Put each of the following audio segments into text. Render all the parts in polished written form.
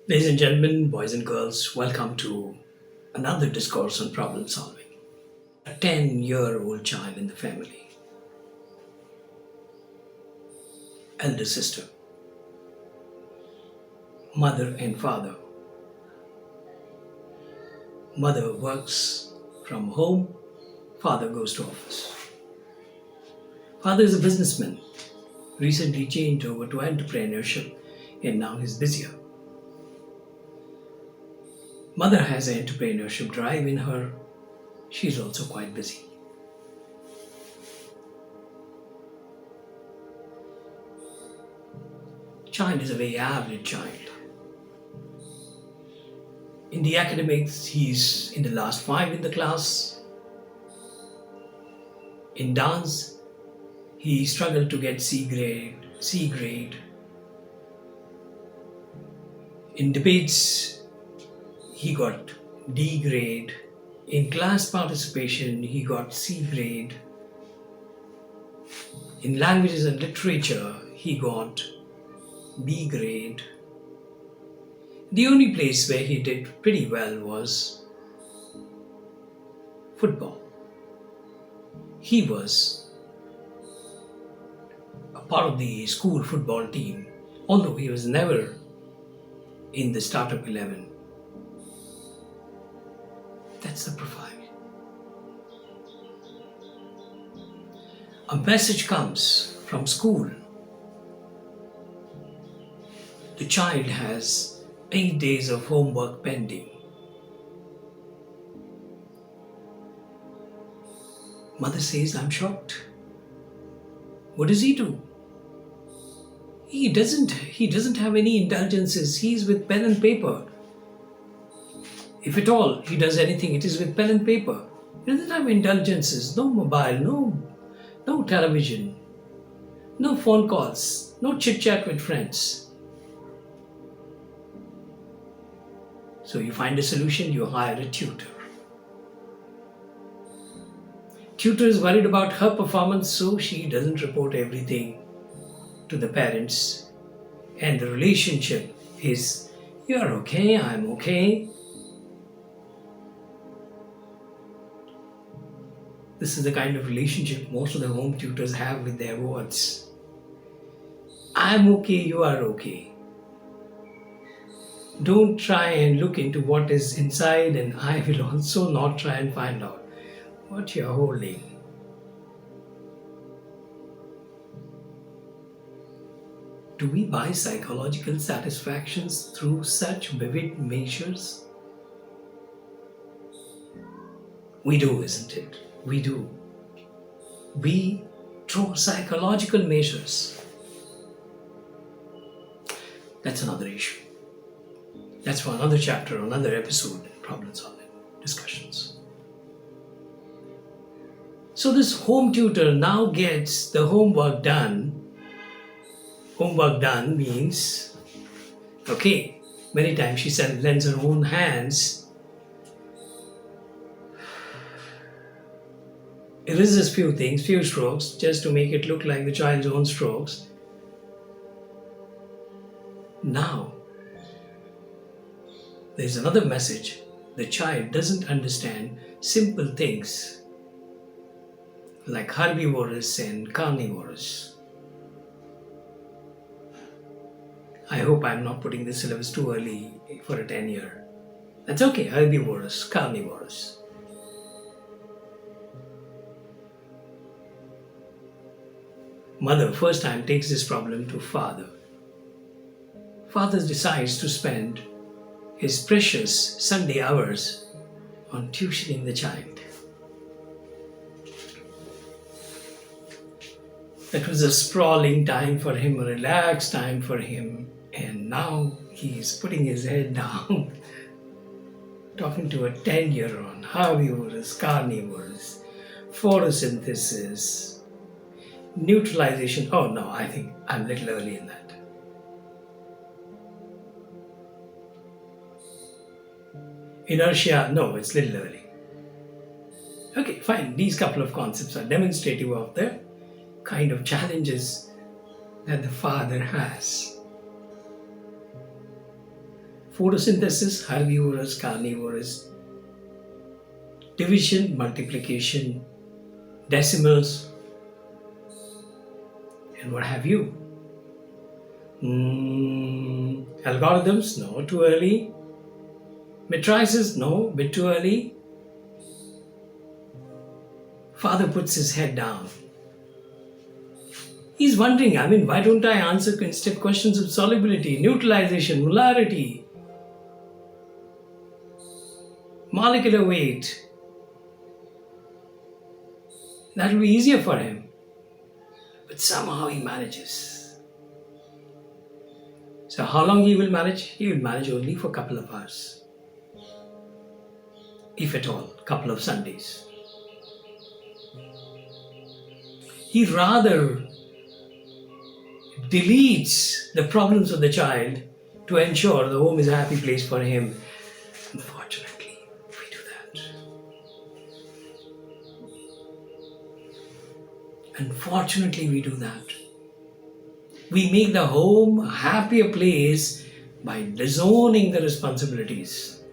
Ladies and gentlemen, boys and girls, welcome to another discourse on problem solving. A 10-year-old child in the family, elder sister, mother and father. Mother works from home, father goes to office. Father is a businessman, recently changed over to entrepreneurship, and now he's busier. Mother has an entrepreneurship drive in her. She's also quite busy. Child is a very average child. In the academics, he's in the last five in the class. In dance, he struggled to get C grade. In debates, he got D grade. In class participation, he got C grade. In languages and literature, he got B grade. The only place where he did pretty well was football. He was a part of the school football team, although he was never in the startup 11. That's the profile. A message comes from school. The child has 8 days of homework pending. Mother says, I'm shocked. What does he do? He doesn't have any indulgences. He's with pen and paper. If at all he does anything, it is with pen and paper. He doesn't have indulgences, no mobile, no television, no phone calls, no chit chat with friends. So you find a solution, you hire a tutor. Tutor is worried about her performance, so she doesn't report everything to the parents. And the relationship is, you're okay, I'm okay. This is the kind of relationship most of the home tutors have with their wards. I'm okay, you are okay. Don't try and look into what is inside, and I will also not try and find out what you're holding. Do we buy psychological satisfactions through such vivid measures? We do, isn't it? We do. We throw psychological measures. That's another issue. That's for another chapter, another episode in problem solving discussions. So this home tutor now gets the homework done. Homework done means, okay, many times she lends her own hands, erases few strokes, just to make it look like the child's own strokes. Now, there's another message. The child doesn't understand simple things like herbivorous and carnivorous. I hope I'm not putting the syllabus too early for a 10-year. That's okay, herbivorous, carnivorous. Mother first time takes this problem to father. Father decides to spend his precious Sunday hours on tuitioning the child. That was a sprawling time for him, a relaxed time for him, and now he's putting his head down, talking to a 10-year on herbivorous, carnivorous, photosynthesis, neutralization. Oh no, I think I'm a little early in that. Inertia, no, it's a little early. Okay, fine. These couple of concepts are demonstrative of the kind of challenges that the father has. photosynthesis, herbivorous, carnivorous, division, multiplication, decimals, and what have you. Algorithms, no, too early. Matrices, no, bit too early. Father puts his head down. He's wondering, why don't I answer instead questions of solubility, neutralization, molarity, molecular weight? That will be easier for him. But somehow he manages. So how long he will manage? He will manage only for a couple of hours. If at all, a couple of Sundays. He rather deletes the problems of the child to ensure the home is a happy place for him. Unfortunately, we do that. Unfortunately, we do that. We make the home a happier place by disowning the responsibilities.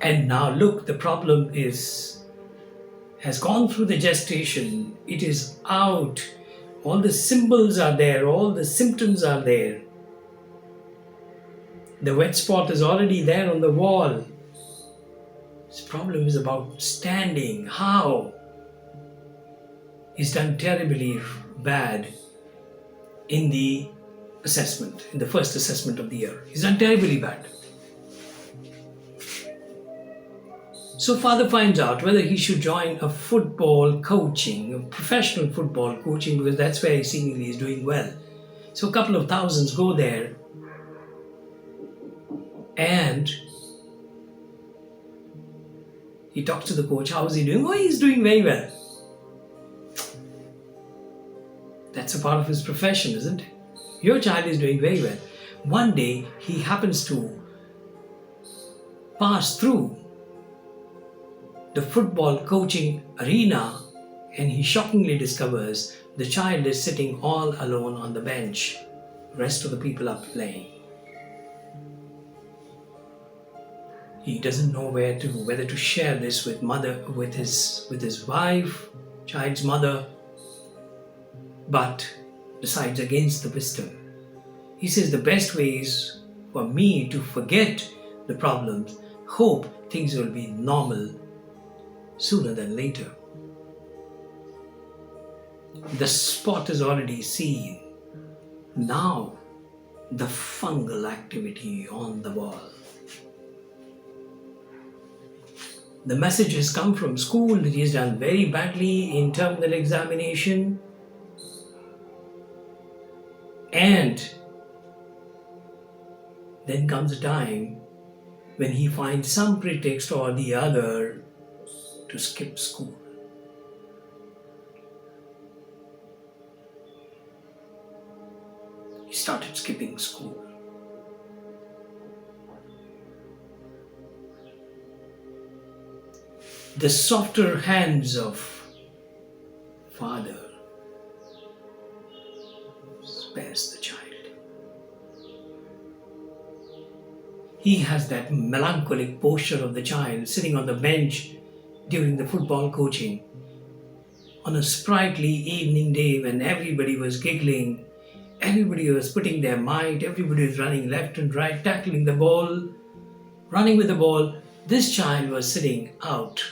And now look, the problem has gone through the gestation. It is out. All the symbols are there. All the symptoms are there. The wet spot is already there on the wall. This problem is about standing. How? He's done terribly bad in the assessment, in the first assessment of the year. He's done terribly bad. So father finds out whether he should join a football coaching, a professional football coaching, because that's where he seemingly is doing well. So a couple of thousands go there, and he talks to the coach. How is he doing? Oh, he's doing very well. That's a part of his profession, isn't it? Your child is doing very well. One day he happens to pass through the football coaching arena, and he shockingly discovers the child is sitting all alone on the bench. The rest of the people are playing. He doesn't know whether to share this with his wife, child's mother, but decides against the wisdom. He says the best way is for me to forget the problems, hope things will be normal sooner than later. The spot is already seen. Now, the fungal activity on the wall. The message has come from school that he has done very badly in terminal examination, and then comes a time when he finds some pretext or the other to skip school. He started skipping school. The softer hands of father spares the child. He has that melancholic posture of the child sitting on the bench during the football coaching on a sprightly evening day when everybody was giggling, everybody was putting their might, everybody was running left and right, tackling the ball, running with the ball. This child was sitting out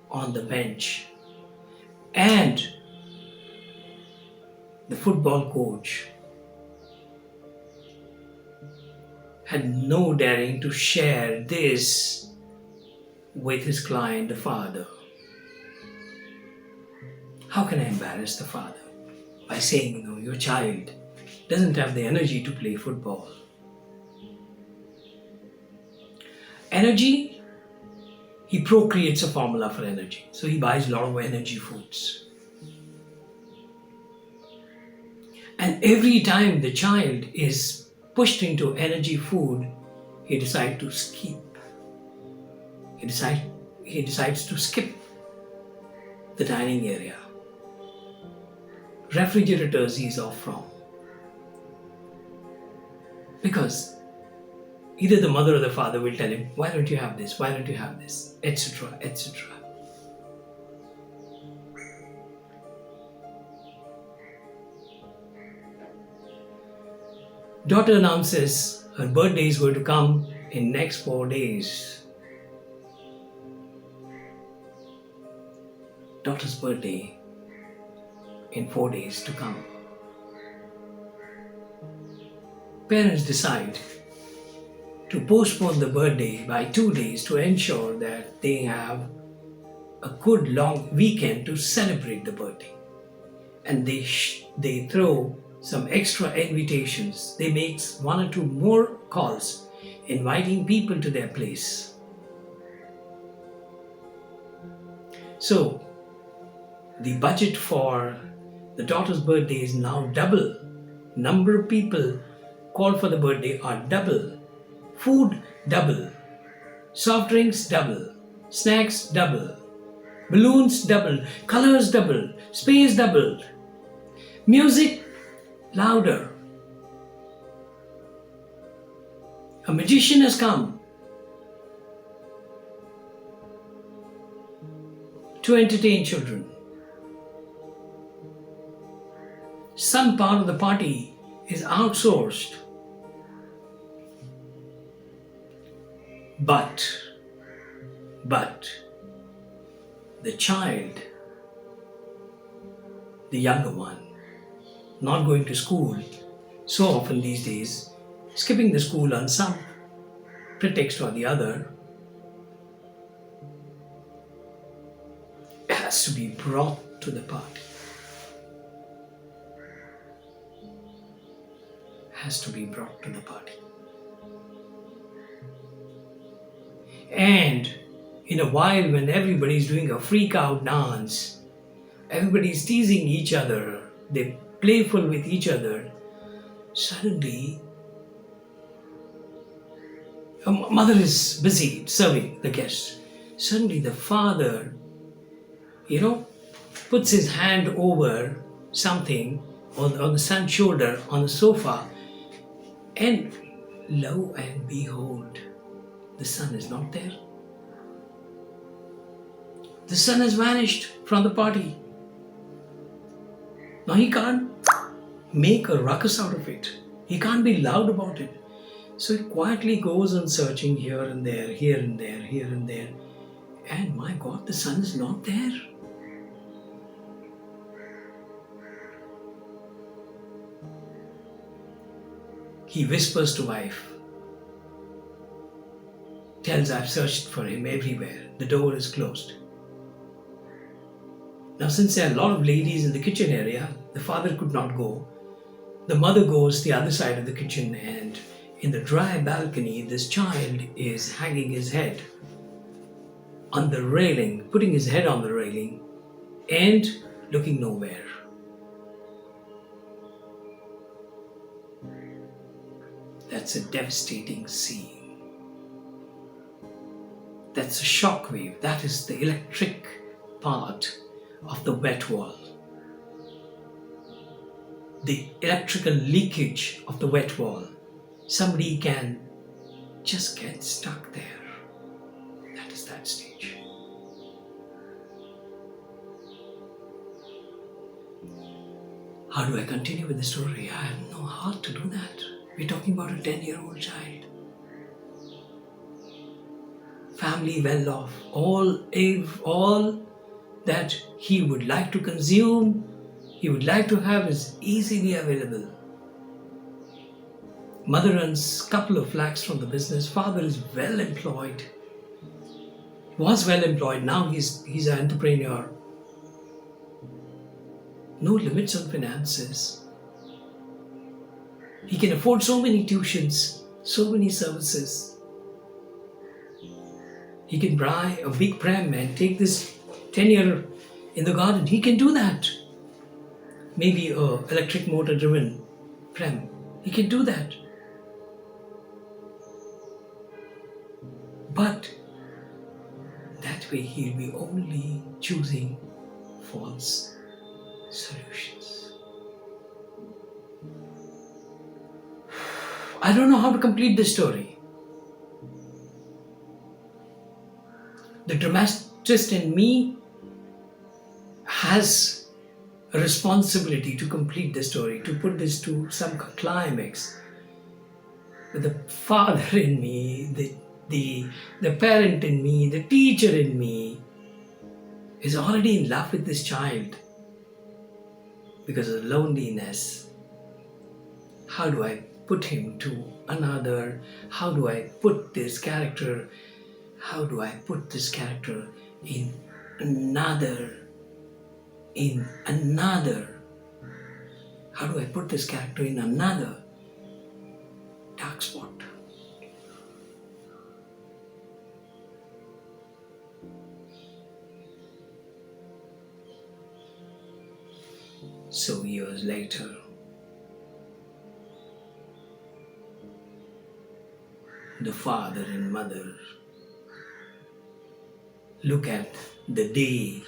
on the bench, and the football coach had no daring to share this with his client, the father. How can I embarrass the father? By saying, your child doesn't have the energy to play football. Energy, he procreates a formula for energy. So he buys a lot of energy foods. And every time the child is pushed into energy food, he decides to skip. He decides to skip the dining area. Refrigerators he's off from. Because Either the mother or the father will tell him, why don't you have this? Why don't you have this? Etc. etc. Daughter announces her birthday is going to come in next 4 days. Daughter's birthday in 4 days to come. Parents decide to postpone the birthday by 2 days to ensure that they have a good long weekend to celebrate the birthday. And they throw some extra invitations. They make 1 or 2 more calls inviting people to their place. So the budget for the daughter's birthday is now double. Number of people called for the birthday are double. Food double. Soft drinks double. Snacks double. Balloons double. Colors double. Space doubled. Music louder. A magician has come to entertain children. Some part of the party is outsourced. But the child, the younger one, not going to school so often these days, skipping the school on some pretext or the other, has to be brought to the party. Has to be brought to the party. And in a while, when everybody's doing a freak out dance, everybody's teasing each other, they're playful with each other, suddenly a mother is busy serving the guests. Suddenly the father, puts his hand over something on the son's shoulder on the sofa, and lo and behold, the son is not there. The son has vanished from the party. Now he can't make a ruckus out of it. He can't be loud about it. So he quietly goes on searching here and there, here and there, here and there. And my God, the son is not there. He whispers to wife, tells, I've searched for him everywhere. The door is closed. Now, since there are a lot of ladies in the kitchen area, the father could not go. The mother goes the other side of the kitchen, and in the dry balcony, this child is hanging his head on the railing, putting his head on the railing and looking nowhere. That's a devastating scene. That's a shock wave. That is the electric part of the wet wall. The electrical leakage of the wet wall. Somebody can just get stuck there. That is that stage. How do I continue with the story? I have no heart to do that. We're talking about a 10-year-old child. Family well off. All that he would like to consume, he would like to have is easily available. Mother earns a couple of lakhs from the business. Father is well employed. He was well employed. Now he's an entrepreneur. No limits on finances. He can afford so many tuitions, so many services. He can buy a big pram and take this 10-year in the garden. He can do that. Maybe a electric motor driven pram. He can do that. But that way he'll be only choosing false solutions. I don't know how to complete this story. The dramatist in me has a responsibility to complete the story, to put this to some climax. But the father in me, the parent in me, the teacher in me is already in love with this child because of loneliness. How do I put him to another? How do I put this character? How do I put this character in another? In another? How do I put this character in another dark spot? So years later, the father and mother look at the day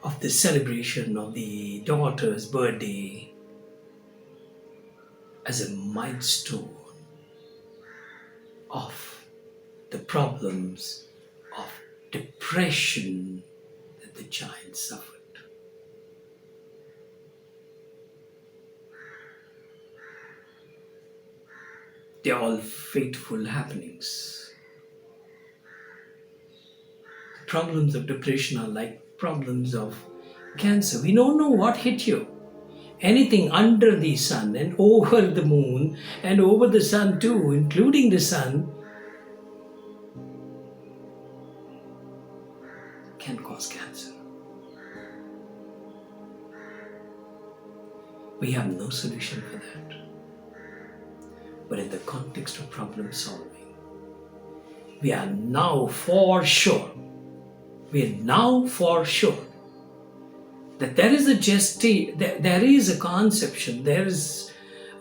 of the celebration of the daughter's birthday as a milestone of the problems of depression that the child suffered. They're all fateful happenings. Problems of depression are like problems of cancer. We don't know what hit you. Anything under the sun and over the moon and over the sun too, including the sun, can cause cancer. We have no solution for that. But in the context of problem solving, we are now for sure that there is a conception, there is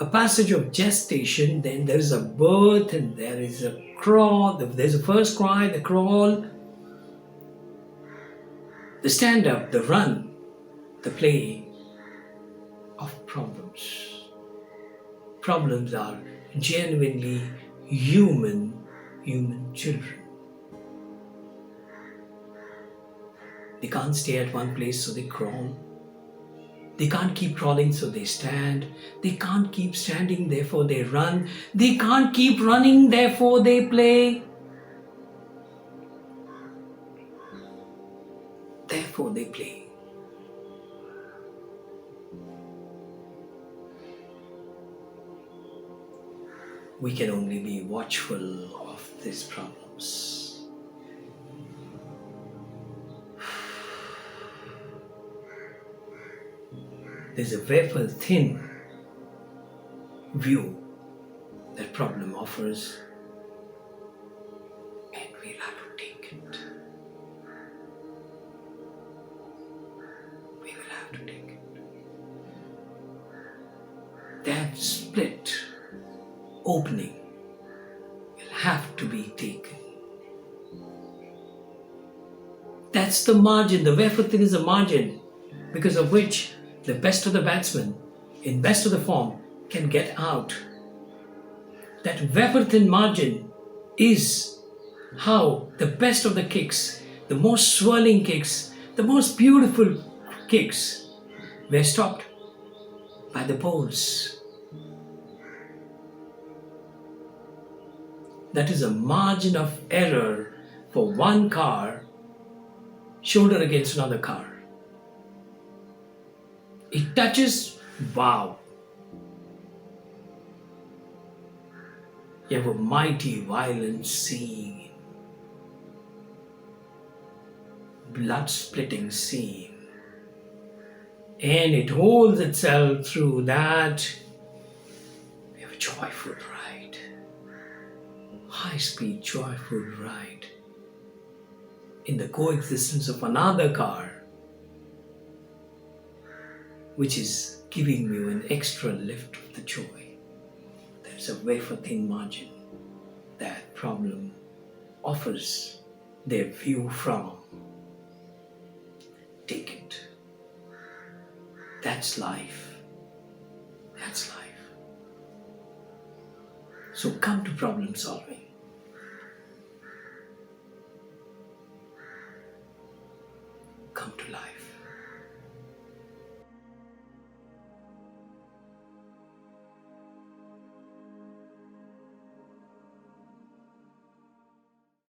a passage of gestation, then there is a birth, and there is a crawl, there's a first cry, the crawl, the stand up, the run, the play of problems. Problems are genuinely human children. They can't stay at one place, so they crawl. They can't keep crawling, so they stand. They can't keep standing, therefore they run. They can't keep running, therefore they play. Therefore they play. We can only be watchful of these problems. There's a very thin view that problem offers, and we'll have to take it. We will have to take it. That split opening will have to be taken. That's the margin. The wafer thin is a margin because of which the best of the batsmen, in best of the form, can get out. That wafer thin margin is how the best of the kicks, the most swirling kicks, the most beautiful kicks were stopped by the poles. That is a margin of error for one car, shoulder against another car. It touches, wow. You have a mighty violent scene, blood-splitting scene, and it holds itself through that. We have a joyful ride, high-speed joyful ride in the coexistence of another car, which is giving you an extra lift of the joy. There's a wafer thin margin that problem offers their view from. Take it. That's life. That's life. So come to problem solving come to life.